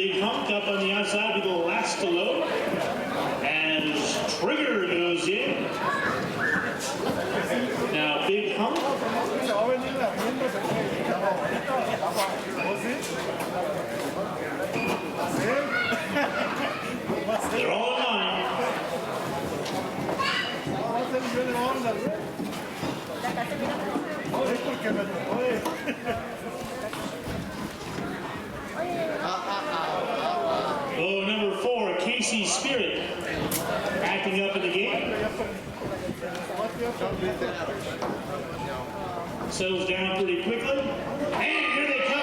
Big Hunk up on the outside with the last to load. As Trigger goes in. Now Big Hunk. They're all in line. Oh, number 4, Casey Spirit, acting up in the game. Settles down pretty quickly. And here they come.